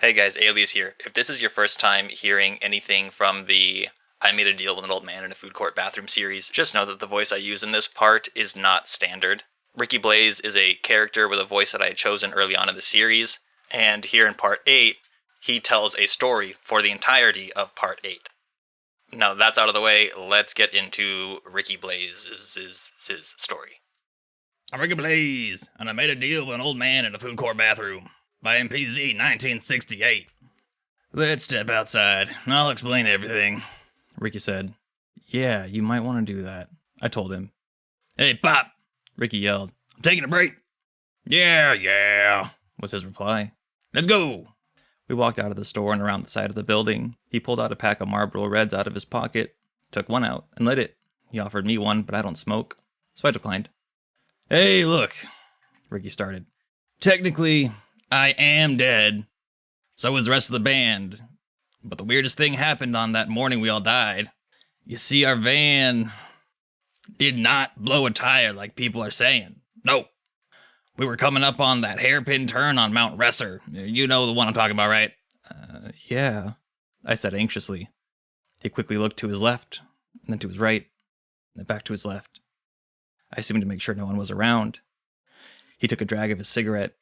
Hey guys, Alias here. If this is your first time hearing anything from the I Made a Deal with an Old Man in a Food Court Bathroom series, just know that the voice I use in this part is not standard. Ricky Blaze is a character with a voice that I had chosen early on in the series, and here in part 8, he tells a story for the entirety of part 8. Now that that's out of the way, let's get into Ricky Blaze's story. I'm Ricky Blaze, and I made a deal with an old man in a food court bathroom. By MPZ 1968. Let's step outside, and I'll explain everything, Ricky said. Yeah, you might want to do that, I told him. Hey, Pop, Ricky yelled. I'm taking a break. Yeah, was his reply. Let's go. We walked out of the store and around the side of the building. He pulled out a pack of Marlboro Reds out of his pocket, took one out, and lit it. He offered me one, but I don't smoke, so I declined. Hey, look, Ricky started. Technically, I am dead. So was the rest of the band. But the weirdest thing happened on that morning we all died. You see, our van did not blow a tire like people are saying. No. We were coming up on that hairpin turn on Mount Resser. You know the one I'm talking about, right? Yeah, I said anxiously. He quickly looked to his left, and then to his right, and then back to his left. I seemed to make sure no one was around. He took a drag of his cigarette,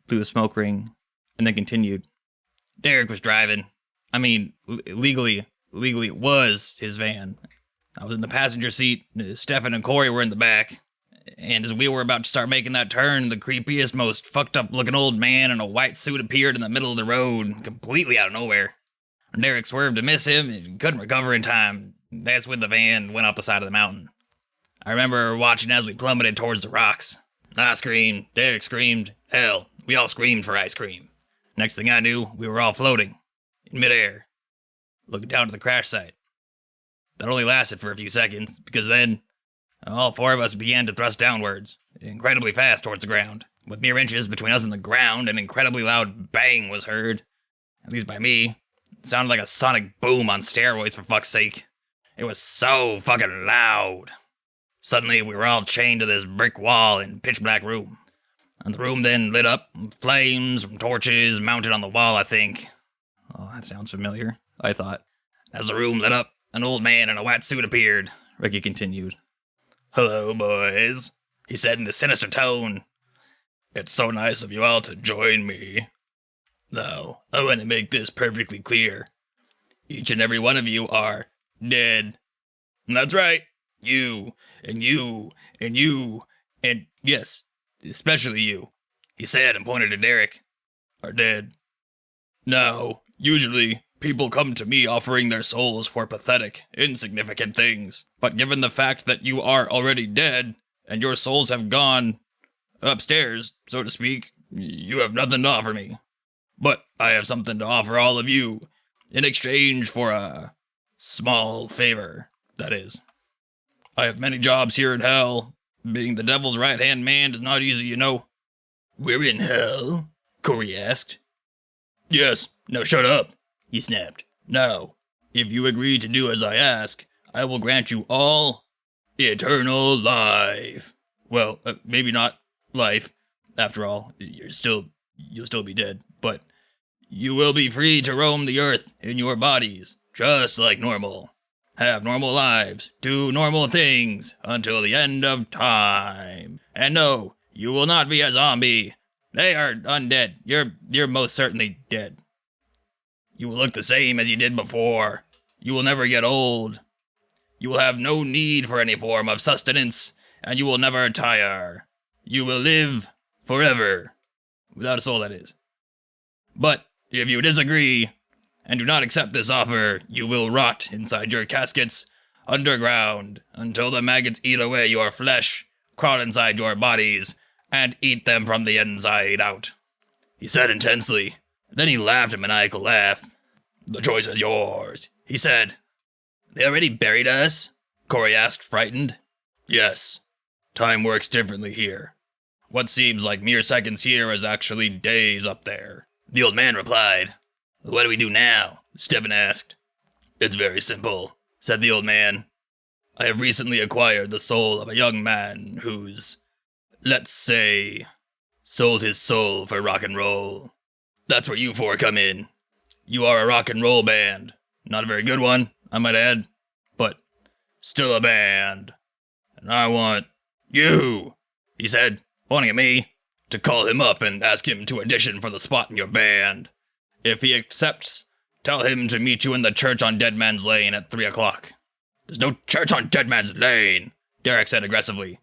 blew a smoke ring, and then continued. Derek was driving. I mean, legally it was his van. I was in the passenger seat. Stefan and Corey were in the back. And as we were about to start making that turn, the creepiest, most fucked up looking old man in a white suit appeared in the middle of the road, completely out of nowhere. Derek swerved to miss him and couldn't recover in time. That's when the van went off the side of the mountain. I remember watching as we plummeted towards the rocks. I screamed, Derek screamed, hell, we all screamed for ice cream. Next thing I knew, we were all floating, in midair, looking down to the crash site. That only lasted for a few seconds, because then, all four of us began to thrust downwards, incredibly fast towards the ground. With mere inches between us and the ground, an incredibly loud bang was heard. At least by me. It sounded like a sonic boom on steroids, for fuck's sake. It was so fucking loud. Suddenly, we were all chained to this brick wall in pitch-black room. And the room then lit up with flames from torches mounted on the wall, I think. Oh, that sounds familiar, I thought. As the room lit up, an old man in a white suit appeared, Ricky continued. Hello, boys, he said in a sinister tone. It's so nice of you all to join me. Now, I want to make this perfectly clear. Each and every one of you are dead. And that's right. You, and you, and you, and yes, especially you, he said and pointed to Derek, are dead. Now, usually, people come to me offering their souls for pathetic, insignificant things, but given the fact that you are already dead, and your souls have gone upstairs, so to speak, you have nothing to offer me. But I have something to offer all of you, in exchange for a small favor, that is. I have many jobs here in hell. Being the devil's right-hand man is not easy, you know. We're in hell? Corey asked. Yes, now shut up, he snapped. Now, if you agree to do as I ask, I will grant you all eternal life. Well, maybe not life. After all, you'll still be dead. But you will be free to roam the earth in your bodies, just like normal. Have normal lives, do normal things, until the end of time. And no, you will not be a zombie. They are undead. You're most certainly dead. You will look the same as you did before. You will never get old. You will have no need for any form of sustenance, and you will never tire. You will live forever. Without a soul, that is. But if you disagree, and do not accept this offer, you will rot inside your caskets underground until the maggots eat away your flesh, crawl inside your bodies, and eat them from the inside out. He said intensely. Then he laughed a maniacal laugh. The choice is yours, he said. They already buried us? Corey asked, frightened. Yes. Time works differently here. What seems like mere seconds here is actually days up there. The old man replied. What do we do now? Stephen asked. It's very simple, said the old man. I have recently acquired the soul of a young man who's, let's say, sold his soul for rock and roll. That's where you four come in. You are a rock and roll band. Not a very good one, I might add, but still a band. And I want you, he said, pointing at me, to call him up and ask him to audition for the spot in your band. If he accepts, tell him to meet you in the church on Dead Man's Lane at 3 o'clock. There's no church on Dead Man's Lane, Derek said aggressively.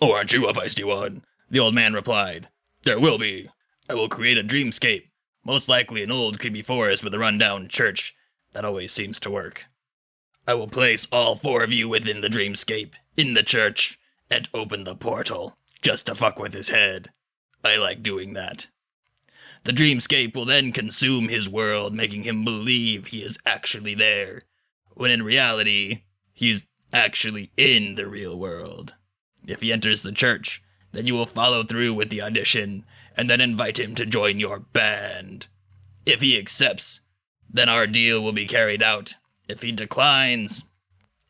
Oh, aren't you a feisty one? The old man replied. There will be. I will create a dreamscape, most likely an old creepy forest with a rundown church. That always seems to work. I will place all four of you within the dreamscape, in the church, and open the portal, just to fuck with his head. I like doing that. The dreamscape will then consume his world, making him believe he is actually there, when in reality, he's actually in the real world. If he enters the church, then you will follow through with the audition, and then invite him to join your band. If he accepts, then our deal will be carried out. If he declines,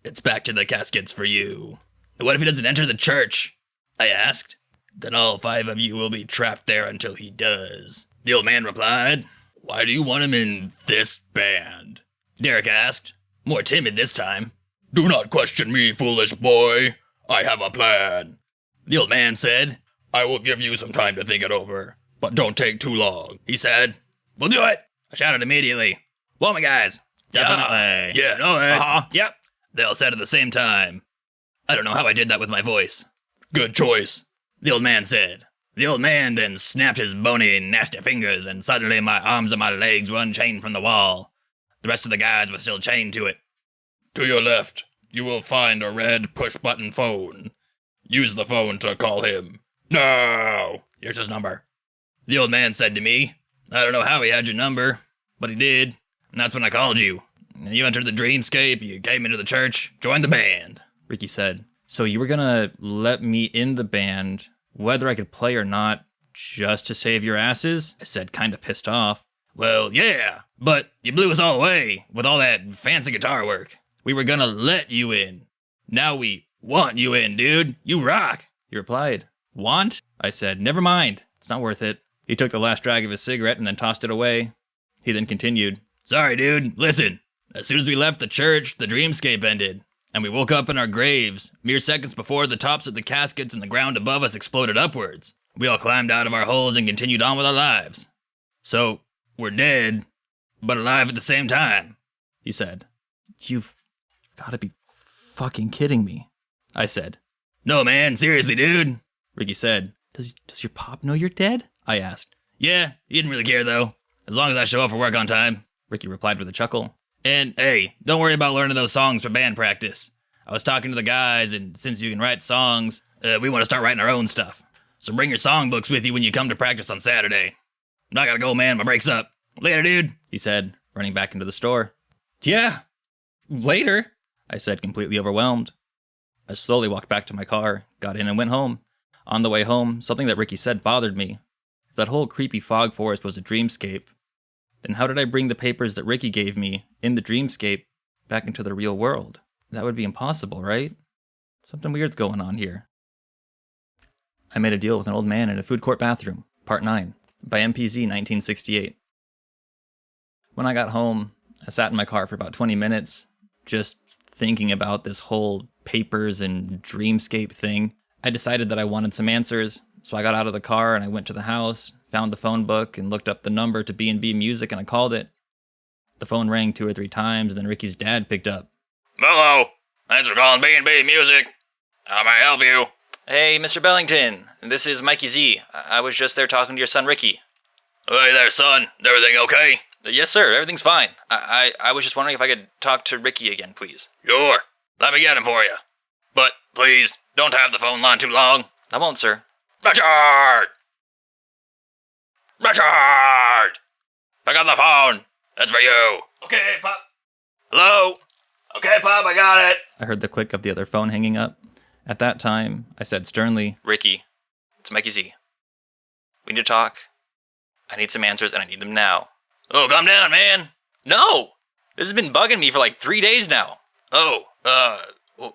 it's back to the caskets for you. And what if he doesn't enter the church? I asked. Then all five of you will be trapped there until he does. The old man replied, Why do you want him in this band? Derek asked, more timid this time. Do not question me, foolish boy. I have a plan. The old man said, I will give you some time to think it over, but don't take too long, he said. We'll do it, I shouted immediately. Want me, guys? Definitely. Yeah, no way. Uh-huh. Yep. They all said at the same time. I don't know how I did that with my voice. Good choice, the old man said. The old man then snapped his bony, nasty fingers, and suddenly my arms and my legs were unchained from the wall. The rest of the guys were still chained to it. To your left, you will find a red push-button phone. Use the phone to call him. No! Here's his number. The old man said to me, I don't know how he had your number, but he did, and that's when I called you. You entered the dreamscape, you came into the church, joined the band, Ricky said. So you were gonna let me in the band, whether I could play or not, just to save your asses? I said, kinda pissed off. Well, yeah, but you blew us all away with all that fancy guitar work. We were gonna let you in. Now we want you in, dude. You rock, he replied. Want? I said, never mind. It's not worth it. He took the last drag of his cigarette and then tossed it away. He then continued, Sorry, dude, listen. As soon as we left the church, the dreamscape ended, and we woke up in our graves, mere seconds before the tops of the caskets and the ground above us exploded upwards. We all climbed out of our holes and continued on with our lives. So, we're dead, but alive at the same time, he said. You've gotta be fucking kidding me, I said. No, man, seriously, dude, Ricky said. Does your pop know you're dead? I asked. Yeah, he didn't really care, though. As long as I show up for work on time, Ricky replied with a chuckle. And, hey, don't worry about learning those songs for band practice. I was talking to the guys, and since you can write songs, we want to start writing our own stuff. So bring your songbooks with you when you come to practice on Saturday. I gotta go, man, my break's up. Later, dude, he said, running back into the store. Yeah, later, I said, completely overwhelmed. I slowly walked back to my car, got in and went home. On the way home, something that Ricky said bothered me. If that whole creepy fog forest was a dreamscape, then how did I bring the papers that Ricky gave me in the dreamscape back into the real world? That would be impossible, right? Something weird's going on here. I made a deal with an old man in a food court bathroom, Part 9, by MPZ 1968. When I got home, I sat in my car for about 20 minutes, just thinking about this whole papers and dreamscape thing. I decided that I wanted some answers, so I got out of the car and I went to the house, found the phone book, and looked up the number to B&B Music, and I called it. The phone rang 2 or 3 times, and then Ricky's dad picked up. Hello, thanks for calling B&B Music. How may I help you? Hey, Mr. Bellington, this is Mikey Z. I was just there talking to your son, Ricky. Hey there, son. Everything okay? Yes, sir. Everything's fine. I was just wondering if I could talk to Ricky again, please. Sure. Let me get him for you. But, please, don't have the phone line too long. I won't, sir. Richard! Richard! Pick up the phone. That's for you. Okay, Pop. Hello? Okay, Pop, I got it. I heard the click of the other phone hanging up. At that time, I said sternly, Ricky, it's Mikey Z. We need to talk. I need some answers, and I need them now. Oh, calm down, man. No! This has been bugging me for like 3 days now. Oh,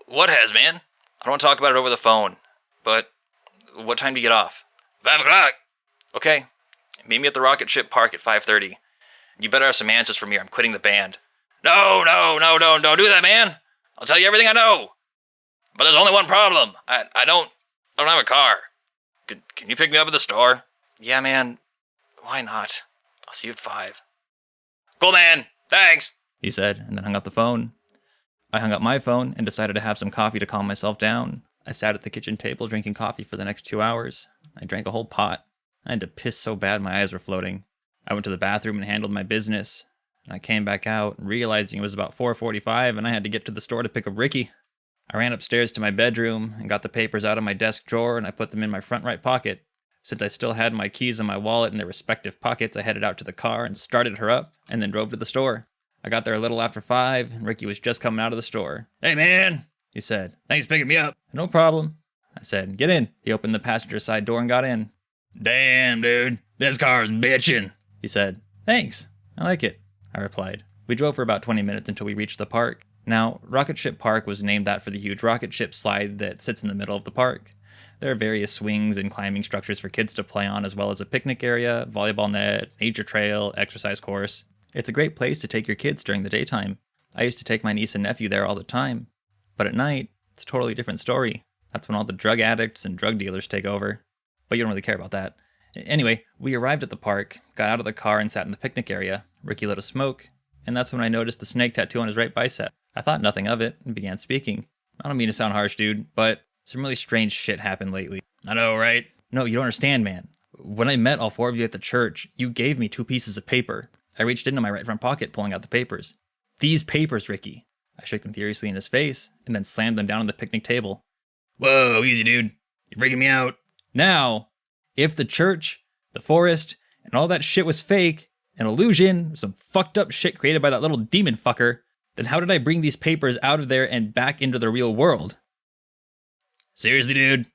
what has, man? I don't want to talk about it over the phone, but what time do you get off? 5 o'clock. Okay, Meet me at the rocket ship park at 5:30. You better have some answers for me or I'm quitting the band. No, don't do that, man. I'll tell you everything I know. But there's only one problem. I don't have a car. Can you pick me up at the store? Yeah, man. Why not? I'll see you at 5. Cool, man. Thanks, he said, and then hung up the phone. I hung up my phone and decided to have some coffee to calm myself down. I sat at the kitchen table drinking coffee for the next 2 hours. I drank a whole pot. I had to piss so bad my eyes were floating. I went to the bathroom and handled my business. And I came back out, realizing it was about 4:45 and I had to get to the store to pick up Ricky. I ran upstairs to my bedroom and got the papers out of my desk drawer and I put them in my front right pocket. Since I still had my keys and my wallet in their respective pockets, I headed out to the car and started her up and then drove to the store. I got there a little after 5 and Ricky was just coming out of the store. Hey man, he said. Thanks for picking me up. No problem, I said. Get in. He opened the passenger side door and got in. Damn, dude, this car's bitchin', he said. Thanks, I like it, I replied. We drove for about 20 minutes until we reached the park. Now, Rocket Ship Park was named that for the huge rocket ship slide that sits in the middle of the park. There are various swings and climbing structures for kids to play on, as well as a picnic area, volleyball net, nature trail, exercise course. It's a great place to take your kids during the daytime. I used to take my niece and nephew there all the time. But at night, it's a totally different story. That's when all the drug addicts and drug dealers take over. But you don't really care about that. Anyway, we arrived at the park, got out of the car and sat in the picnic area. Ricky lit a smoke, and that's when I noticed the snake tattoo on his right bicep. I thought nothing of it and began speaking. I don't mean to sound harsh, dude, but some really strange shit happened lately. I know, right? No, you don't understand, man. When I met all 4 of you at the church, you gave me 2 pieces of paper. I reached into my right front pocket, pulling out the papers. These papers, Ricky. I shook them furiously in his face, and then slammed them down on the picnic table. Whoa, easy, dude. You're freaking me out. Now, if the church, the forest, and all that shit was fake, an illusion, some fucked up shit created by that little demon fucker, then how did I bring these papers out of there and back into the real world? Seriously, dude?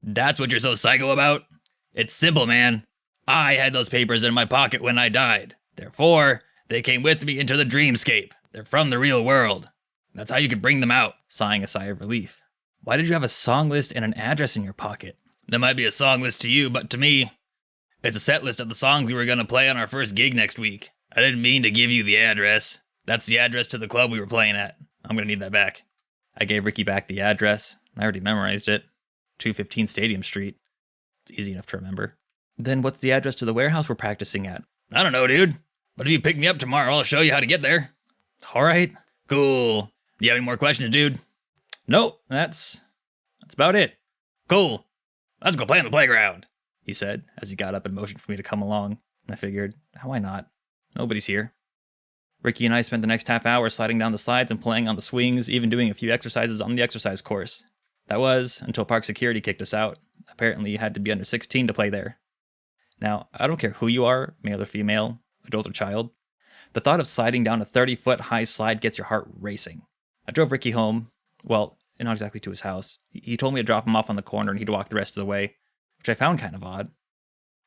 That's what you're so psycho about? It's simple, man. I had those papers in my pocket when I died. Therefore, they came with me into the dreamscape. They're from the real world. That's how you could bring them out. Sighing a sigh of relief. Why did you have a song list and an address in your pocket? That might be a song list to you, but to me, it's a set list of the songs we were going to play on our first gig next week. I didn't mean to give you the address. That's the address to the club we were playing at. I'm going to need that back. I gave Ricky back the address. I already memorized it. 215 Stadium Street. It's easy enough to remember. Then what's the address to the warehouse we're practicing at? I don't know, dude. But if you pick me up tomorrow, I'll show you how to get there. All right. Cool. Do you have any more questions, dude? Nope. That's about it. Cool. Let's go play on the playground, he said, as he got up and motioned for me to come along. And I figured, why not? Nobody's here. Ricky and I spent the next half hour sliding down the slides and playing on the swings, even doing a few exercises on the exercise course. That was until park security kicked us out. Apparently you had to be under 16 to play there. Now, I don't care who you are, male or female, adult or child. The thought of sliding down a 30-foot high slide gets your heart racing. I drove Ricky home. Well, not exactly to his house. He told me to drop him off on the corner and he'd walk the rest of the way, which I found kind of odd.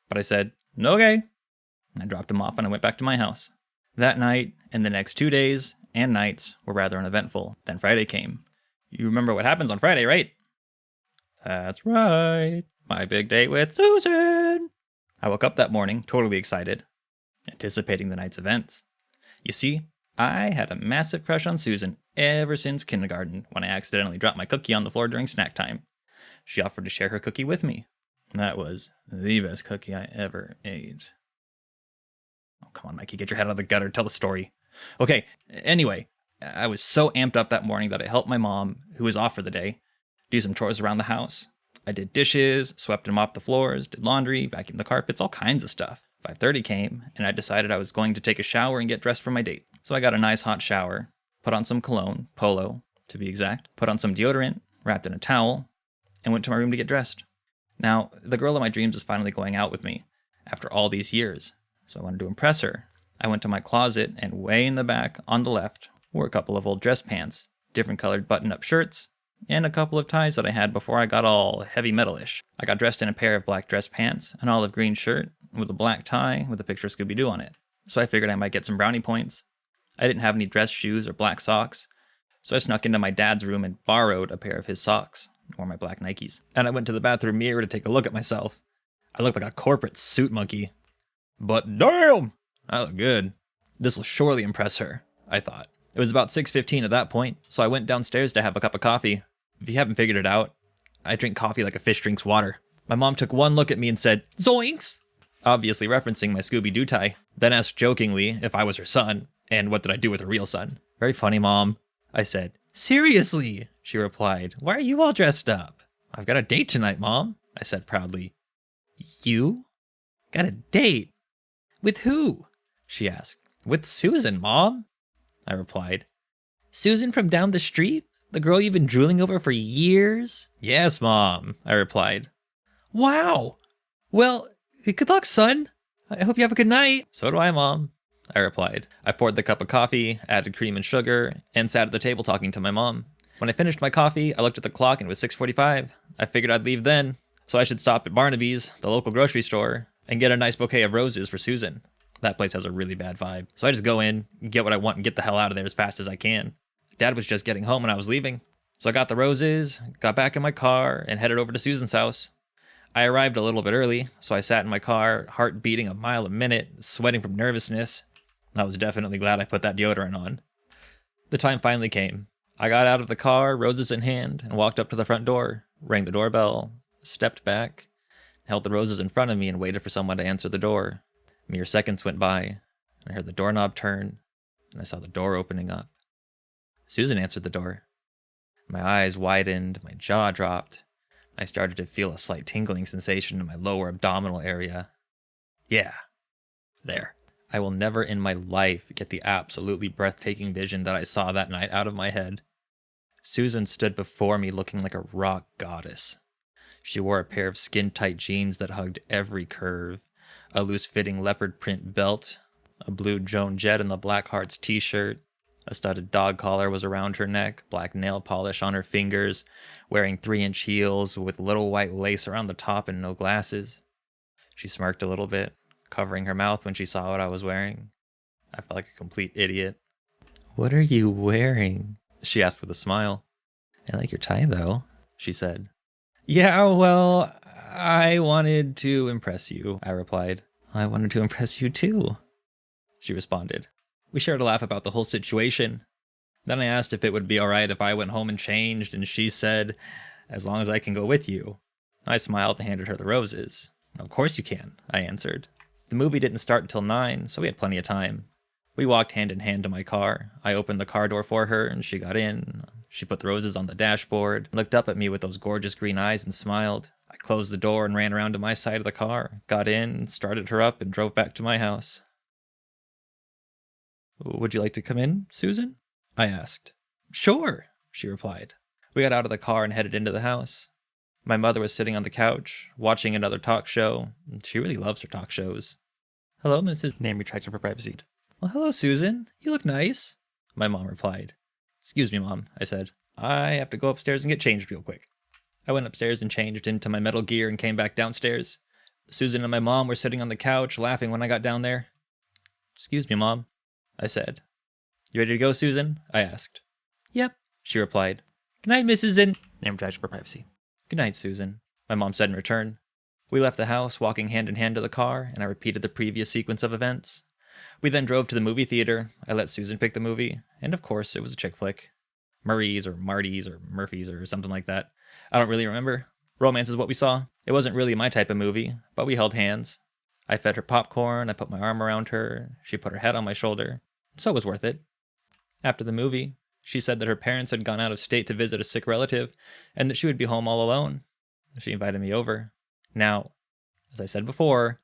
But I said, okay. And I dropped him off and I went back to my house. That night and the next 2 days and nights were rather uneventful. Then Friday came. You remember what happens on Friday, right? That's right. My big date with Susan. I woke up that morning, totally excited, anticipating the night's events. You see, I had a massive crush on Susan ever since kindergarten when I accidentally dropped my cookie on the floor during snack time. She offered to share her cookie with me. That was the best cookie I ever ate. Oh, come on, Mikey, get your head out of the gutter. Tell the story. Okay, anyway, I was so amped up that morning that I helped my mom, who was off for the day, do some chores around the house. I did dishes, swept and mopped the floors, did laundry, vacuumed the carpets, all kinds of stuff. 5:30 came, and I decided I was going to take a shower and get dressed for my date. So I got a nice hot shower, put on some cologne, Polo, to be exact, put on some deodorant, wrapped in a towel, and went to my room to get dressed. Now, the girl of my dreams is finally going out with me, after all these years, so I wanted to impress her. I went to my closet, and way in the back, on the left, were a couple of old dress pants, different colored button-up shirts, and a couple of ties that I had before I got all heavy metal-ish. I got dressed in a pair of black dress pants, an olive green shirt, with a black tie with a picture of Scooby-Doo on it. So I figured I might get some brownie points. I didn't have any dress shoes or black socks, so I snuck into my dad's room and borrowed a pair of his socks, or my black Nikes. And I went to the bathroom mirror to take a look at myself. I looked like a corporate suit monkey. But damn! I look good. This will surely impress her, I thought. It was about 6:15 at that point, so I went downstairs to have a cup of coffee. If you haven't figured it out, I drink coffee like a fish drinks water. My mom took one look at me and said, "Zoinks!" Obviously referencing my Scooby-Doo tie, then asked jokingly if I was her son, and what did I do with her real son. "Very funny, Mom," I said. "Seriously," she replied. "Why are you all dressed up?" "I've got a date tonight, Mom," I said proudly. "You? Got a date? With who?" she asked. "With Susan, Mom," I replied. "Susan from down the street? The girl you've been drooling over for years?" "Yes, Mom," I replied. "Wow. Well, good luck, son. I hope you have a good night." "So do I, Mom," I replied. I poured the cup of coffee, added cream and sugar, and sat at the table talking to my mom. When I finished my coffee, I looked at the clock and it was 6:45. I figured I'd leave then, so I should stop at Barnaby's, the local grocery store, and get a nice bouquet of roses for Susan. That place has a really bad vibe. So I just go in, get what I want, and get the hell out of there as fast as I can. Dad was just getting home when I was leaving. So I got the roses, got back in my car, and headed over to Susan's house. I arrived a little bit early, so I sat in my car, heart beating a mile a minute, sweating from nervousness. I was definitely glad I put that deodorant on. The time finally came. I got out of the car, roses in hand, and walked up to the front door, rang the doorbell, stepped back, held the roses in front of me, and waited for someone to answer the door. Mere seconds went by, and I heard the doorknob turn, and I saw the door opening up. Susan answered the door. My eyes widened, my jaw dropped. I started to feel a slight tingling sensation in my lower abdominal area. Yeah, there. I will never in my life get the absolutely breathtaking vision that I saw that night out of my head. Susan stood before me looking like a rock goddess. She wore a pair of skin-tight jeans that hugged every curve, a loose-fitting leopard print belt, a blue Joan Jett and the Black Hearts t-shirt, a studded dog collar was around her neck, black nail polish on her fingers, wearing 3-inch heels with little white lace around the top and no glasses. She smirked a little bit, covering her mouth when she saw what I was wearing. I felt like a complete idiot. "What are you wearing?" she asked with a smile. "I like your tie, though," she said. "Yeah, well, I wanted to impress you," I replied. "I wanted to impress you, too," she responded. We shared a laugh about the whole situation. Then I asked if it would be alright if I went home and changed, and she said, "As long as I can go with you." I smiled and handed her the roses. "Of course you can," I answered. The movie didn't start until 9, so we had plenty of time. We walked hand in hand to my car. I opened the car door for her, and she got in. She put the roses on the dashboard, looked up at me with those gorgeous green eyes, and smiled. I closed the door and ran around to my side of the car, got in, started her up, and drove back to my house. "Would you like to come in, Susan?" I asked. "Sure," she replied. We got out of the car and headed into the house. My mother was sitting on the couch, watching another talk show. She really loves her talk shows. "Hello, Mrs. Name retracted for privacy." "Well, hello, Susan. You look nice," my mom replied. "Excuse me, Mom," I said. "I have to go upstairs and get changed real quick." I went upstairs and changed into my metal gear and came back downstairs. Susan and my mom were sitting on the couch laughing when I got down there. "Excuse me, Mom," I said. "You ready to go, Susan?" I asked. "Yep," she replied. "Good night, Mrs. Name retracted for privacy." "Good night, Susan," my mom said in return. We left the house, walking hand in hand to the car, and I repeated the previous sequence of events. We then drove to the movie theater. I let Susan pick the movie, and of course, it was a chick flick. Murray's or Marty's or Murphy's or something like that. I don't really remember. Romance is what we saw. It wasn't really my type of movie, but we held hands. I fed her popcorn, I put my arm around her, she put her head on my shoulder, so it was worth it. After the movie, she said that her parents had gone out of state to visit a sick relative, and that she would be home all alone. She invited me over. Now, as I said before,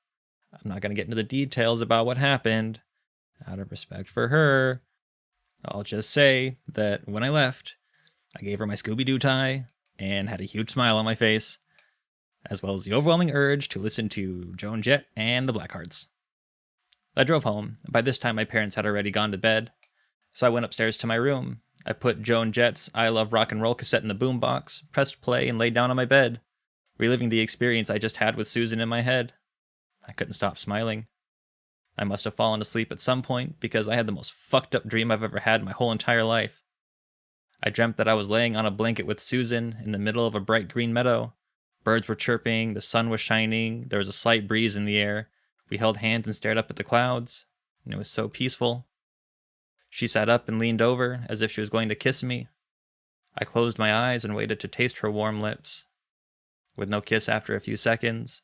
I'm not going to get into the details about what happened. Out of respect for her, I'll just say that when I left, I gave her my Scooby-Doo tie and had a huge smile on my face, as well as the overwhelming urge to listen to Joan Jett and the Blackhearts. I drove home. By this time, my parents had already gone to bed, so I went upstairs to my room. I put Joan Jett's I Love Rock and Roll cassette in the boombox, pressed play, and laid down on my bed, reliving the experience I just had with Susan in my head. I couldn't stop smiling. I must have fallen asleep at some point because I had the most fucked up dream I've ever had in my whole entire life. I dreamt that I was laying on a blanket with Susan in the middle of a bright green meadow. Birds were chirping, the sun was shining, there was a slight breeze in the air. We held hands and stared up at the clouds, and it was so peaceful. She sat up and leaned over, as if she was going to kiss me. I closed my eyes and waited to taste her warm lips. With no kiss after a few seconds,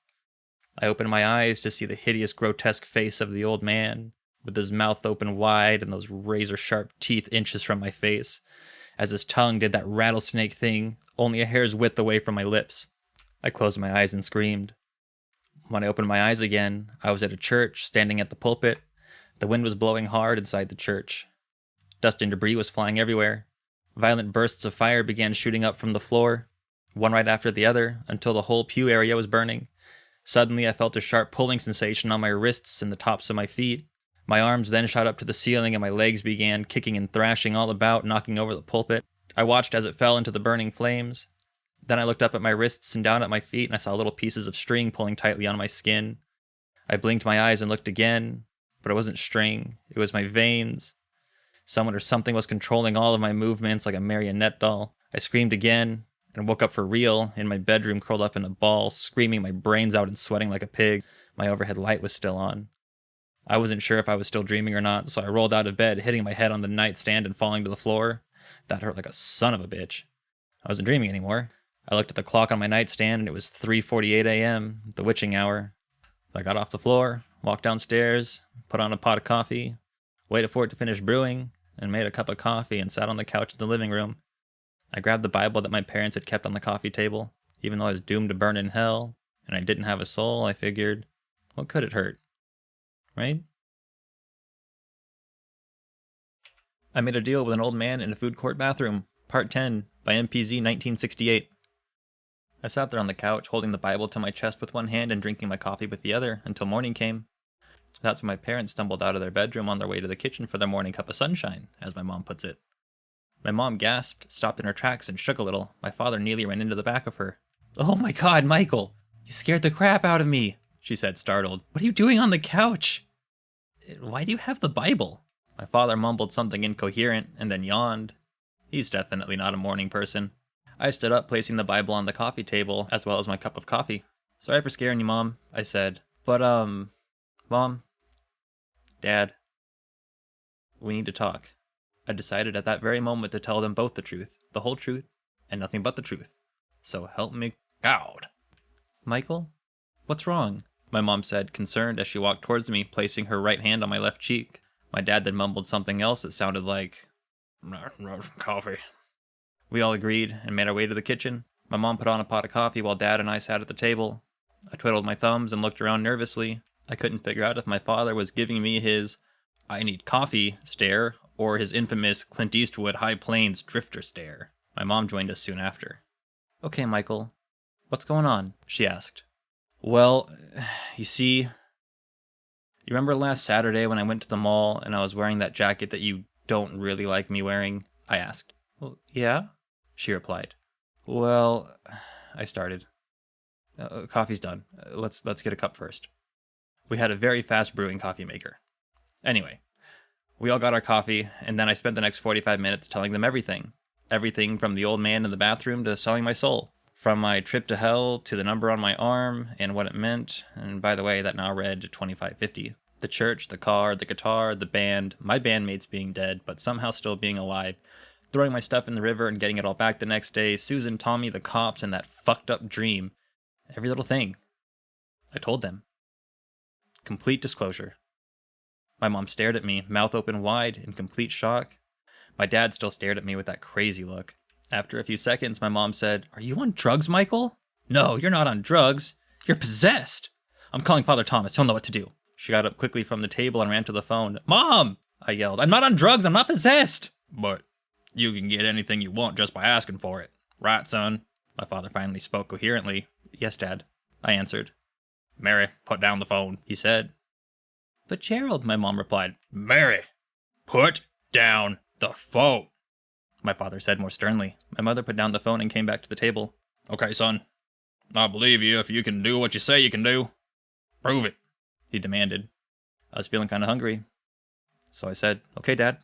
I opened my eyes to see the hideous, grotesque face of the old man, with his mouth open wide and those razor-sharp teeth inches from my face, as his tongue did that rattlesnake thing, only a hair's width away from my lips. I closed my eyes and screamed. When I opened my eyes again, I was at a church, standing at the pulpit. The wind was blowing hard inside the church. Dust and debris was flying everywhere. Violent bursts of fire began shooting up from the floor, one right after the other, until the whole pew area was burning. Suddenly, I felt a sharp pulling sensation on my wrists and the tops of my feet. My arms then shot up to the ceiling, and my legs began kicking and thrashing all about, knocking over the pulpit. I watched as it fell into the burning flames. Then I looked up at my wrists and down at my feet, and I saw little pieces of string pulling tightly on my skin. I blinked my eyes and looked again, but it wasn't string. It was my veins. Someone or something was controlling all of my movements like a marionette doll. I screamed again and woke up for real in my bedroom, curled up in a ball, screaming my brains out and sweating like a pig. My overhead light was still on. I wasn't sure if I was still dreaming or not, so I rolled out of bed, hitting my head on the nightstand and falling to the floor. That hurt like a son of a bitch. I wasn't dreaming anymore. I looked at the clock on my nightstand, and it was 3:48 a.m., the witching hour. I got off the floor, walked downstairs, put on a pot of coffee, waited for it to finish brewing, and made a cup of coffee and sat on the couch in the living room. I grabbed the Bible that my parents had kept on the coffee table. Even though I was doomed to burn in hell, and I didn't have a soul, I figured, what could it hurt? Right? I made a deal with an old man in a food court bathroom, Part 10, by MPZ 1968. I sat there on the couch, holding the Bible to my chest with one hand and drinking my coffee with the other, until morning came. That's when my parents stumbled out of their bedroom on their way to the kitchen for their morning cup of sunshine, as my mom puts it. My mom gasped, stopped in her tracks, and shook a little. My father nearly ran into the back of her. "Oh my God, Michael! You scared the crap out of me!" she said, startled. "What are you doing on the couch?" "Why do you have the Bible?" My father mumbled something incoherent, and then yawned. He's definitely not a morning person. I stood up, placing the Bible on the coffee table, as well as my cup of coffee. "Sorry for scaring you, Mom," I said. "But, Mom, Dad, we need to talk." I decided at that very moment to tell them both the truth, the whole truth, and nothing but the truth. So help me God. "Michael, what's wrong?" my mom said, concerned, as she walked towards me, placing her right hand on my left cheek. My dad then mumbled something else that sounded like, "Coffee." We all agreed and made our way to the kitchen. My mom put on a pot of coffee while Dad and I sat at the table. I twiddled my thumbs and looked around nervously. I couldn't figure out if my father was giving me his "I need coffee" stare or his infamous Clint Eastwood High Plains drifter stare. My mom joined us soon after. "Okay, Michael, what's going on?" she asked. "Well, you see, you remember last Saturday when I went to the mall and I was wearing that jacket that you don't really like me wearing?" I asked. "Well, yeah," she replied. "Well," I started. Coffee's done. Let's get a cup first." We had a very fast brewing coffee maker. Anyway, we all got our coffee, and then I spent the next 45 minutes telling them everything. Everything from the old man in the bathroom to selling my soul. From my trip to hell to the number on my arm and what it meant. And by the way, that now read 2550. The church, the car, the guitar, the band, my bandmates being dead, but somehow still being alive. Throwing my stuff in the river and getting it all back the next day. Susan, Tommy, the cops, and that fucked up dream. Every little thing. I told them. Complete disclosure. My mom stared at me, mouth open wide, in complete shock. My dad still stared at me with that crazy look. After a few seconds, my mom said, "Are you on drugs, Michael?" "No, you're not on drugs. You're possessed. I'm calling Father Thomas. He'll know what to do." She got up quickly from the table and ran to the phone. "Mom!" I yelled. "I'm not on drugs. I'm not possessed." "But you can get anything you want just by asking for it. Right, son?" My father finally spoke coherently. "Yes, Dad," I answered. "Mary, put down the phone," he said. "But Gerald," my mom replied. "Mary, put down the phone," my father said more sternly. My mother put down the phone and came back to the table. "Okay, son. I believe you if you can do what you say you can do. Prove it," he demanded. I was feeling kind of hungry. So I said, "Okay, Dad.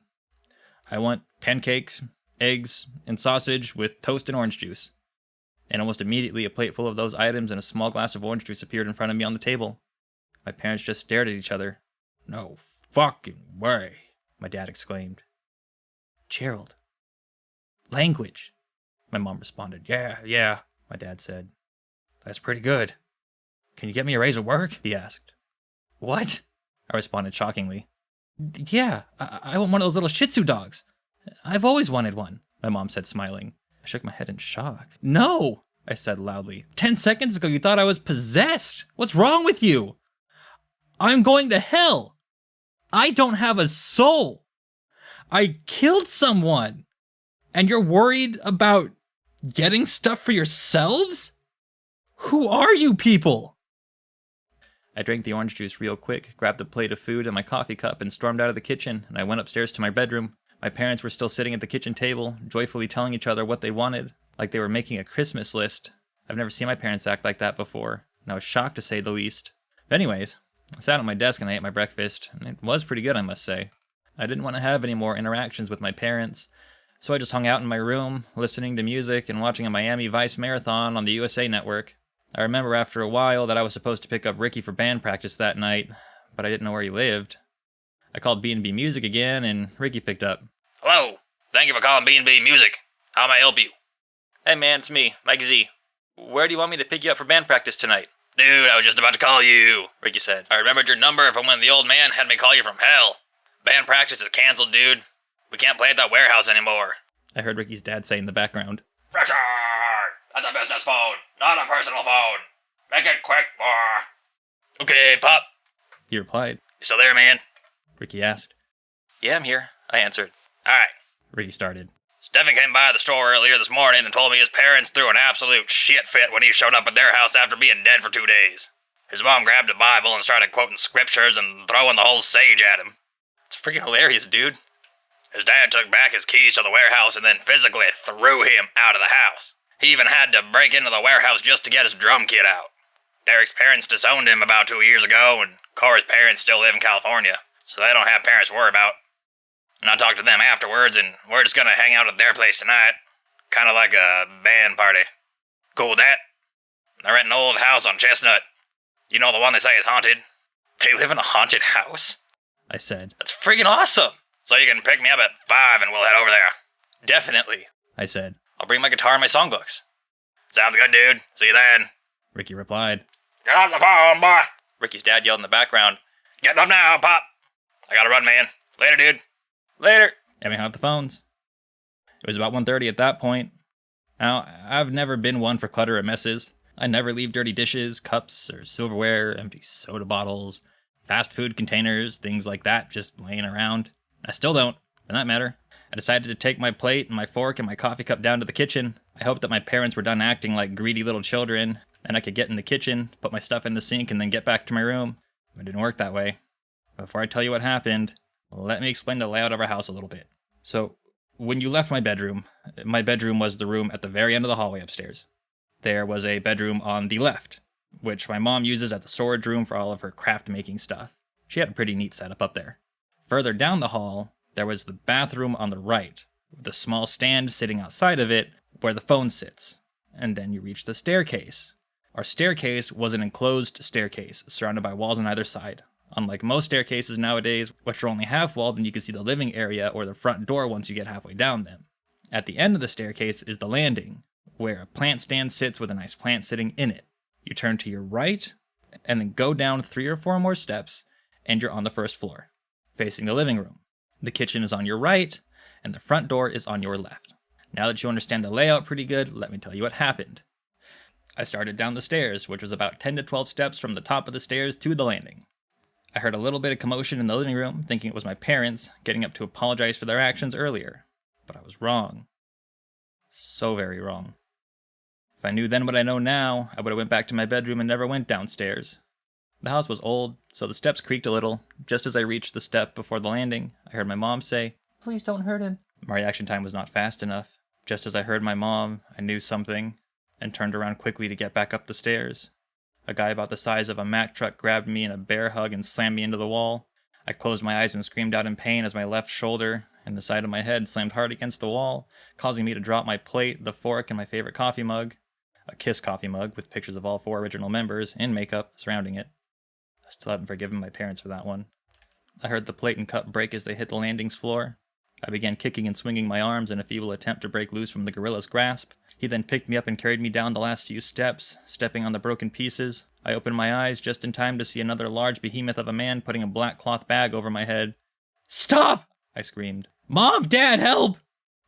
I want pancakes, eggs, and sausage with toast and orange juice." And almost immediately, a plate full of those items and a small glass of orange juice appeared in front of me on the table. My parents just stared at each other. "No fucking way," my dad exclaimed. "Gerald. Language," my mom responded. Yeah, my dad said. "That's pretty good. Can you get me a raise at work?" he asked. "What?" I responded shockingly. "Yeah, I want one of those little Shih Tzu dogs. I've always wanted one," my mom said, smiling. I shook my head in shock. "No," I said loudly. 10 seconds ago you thought I was possessed. What's wrong with you? I'm going to hell. I don't have a soul. I killed someone. And you're worried about getting stuff for yourselves? Who are you people?" I drank the orange juice real quick, grabbed a plate of food and my coffee cup, and stormed out of the kitchen, and I went upstairs to my bedroom. My parents were still sitting at the kitchen table, joyfully telling each other what they wanted, like they were making a Christmas list. I've never seen my parents act like that before, and I was shocked to say the least. But anyways, I sat at my desk and I ate my breakfast, and it was pretty good, I must say. I didn't want to have any more interactions with my parents, so I just hung out in my room, listening to music and watching a Miami Vice marathon on the USA Network. I remember after a while that I was supposed to pick up Ricky for band practice that night, but I didn't know where he lived. I called B&B Music again, and Ricky picked up. "Hello. Thank you for calling B&B Music. How may I help you?" "Hey man, it's me, Mike Z. Where do you want me to pick you up for band practice tonight?" "Dude, I was just about to call you," Ricky said. "I remembered your number from when the old man had me call you from hell. Band practice is canceled, dude. We can't play at that warehouse anymore." I heard Ricky's dad say in the background. "Pressure! That's a business phone, not a personal phone. Make it quick, boy." "Okay, Pop." He replied. "You still there, man?" Ricky asked. "Yeah, I'm here," I answered. "Alright." Ricky started. "Stephen came by the store earlier this morning and told me his parents threw an absolute shit fit when he showed up at their house after being dead for 2 days. His mom grabbed a Bible and started quoting scriptures and throwing the whole sage at him. It's freaking hilarious, dude. His dad took back his keys to the warehouse and then physically threw him out of the house. He even had to break into the warehouse just to get his drum kit out. Derek's parents disowned him about 2 years ago, and Cora's parents still live in California, so they don't have parents to worry about. And I talked to them afterwards, and we're just gonna hang out at their place tonight. Kinda like a band party. Cool with that? They're renting an old house on Chestnut. You know the one they say is haunted?" "They live in a haunted house?" I said. "That's freaking awesome! So you can pick me up at 5 and we'll head over there." "Definitely," I said. "I'll bring my guitar and my songbooks." "Sounds good, dude. See you then." Ricky replied. "Get on the phone, boy!" Ricky's dad yelled in the background. "Getting up now, Pop. I gotta run, man. Later, dude." "Later." And we hung up the phones. It was about 1:30 at that point. Now, I've never been one for clutter or messes. I never leave dirty dishes, cups, or silverware, empty soda bottles, fast food containers, things like that just laying around. I still don't, for that matter. I decided to take my plate and my fork and my coffee cup down to the kitchen. I hoped that my parents were done acting like greedy little children, and I could get in the kitchen, put my stuff in the sink, and then get back to my room. It didn't work that way. Before I tell you what happened, let me explain the layout of our house a little bit. So, when you left my bedroom was the room at the very end of the hallway upstairs. There was a bedroom on the left, which my mom uses as the storage room for all of her craft-making stuff. She had a pretty neat setup up there. Further down the hall, there was the bathroom on the right, with a small stand sitting outside of it where the phone sits. And then you reach the staircase. Our staircase was an enclosed staircase, surrounded by walls on either side. Unlike most staircases nowadays, which are only half-walled and you can see the living area or the front door once you get halfway down them. At the end of the staircase is the landing, where a plant stand sits with a nice plant sitting in it. You turn to your right, and then go down 3 or 4 more steps, and you're on the first floor, facing the living room. The kitchen is on your right, and the front door is on your left. Now that you understand the layout pretty good, let me tell you what happened. I started down the stairs, which was about 10 to 12 steps from the top of the stairs to the landing. I heard a little bit of commotion in the living room, thinking it was my parents getting up to apologize for their actions earlier. But I was wrong. So very wrong. If I knew then what I know now, I would have went back to my bedroom and never went downstairs. The house was old, so the steps creaked a little. Just as I reached the step before the landing, I heard my mom say, "Please don't hurt him." My reaction time was not fast enough. Just as I heard my mom, I knew something, and turned around quickly to get back up the stairs. A guy about the size of a Mack truck grabbed me in a bear hug and slammed me into the wall. I closed my eyes and screamed out in pain as my left shoulder and the side of my head slammed hard against the wall, causing me to drop my plate, the fork, and my favorite coffee mug. A Kiss coffee mug with pictures of all 4 original members, in makeup, surrounding it. I still haven't forgiven my parents for that one. I heard the plate and cup break as they hit the landing's floor. I began kicking and swinging my arms in a feeble attempt to break loose from the gorilla's grasp. He then picked me up and carried me down the last few steps, stepping on the broken pieces. I opened my eyes just in time to see another large behemoth of a man putting a black cloth bag over my head. "Stop!" I screamed. "Mom! Dad, help!"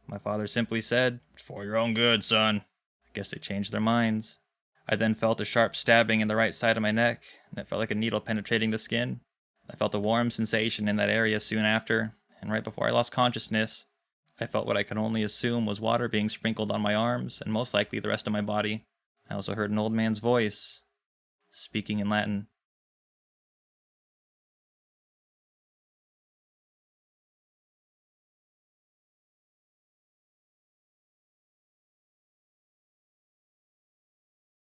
My father simply said, "It's for your own good, son." I guess they changed their minds. I then felt a sharp stabbing in the right side of my neck, and it felt like a needle penetrating the skin. I felt a warm sensation in that area soon after, and right before I lost consciousness, I felt what I could only assume was water being sprinkled on my arms, and most likely the rest of my body. I also heard an old man's voice, speaking in Latin.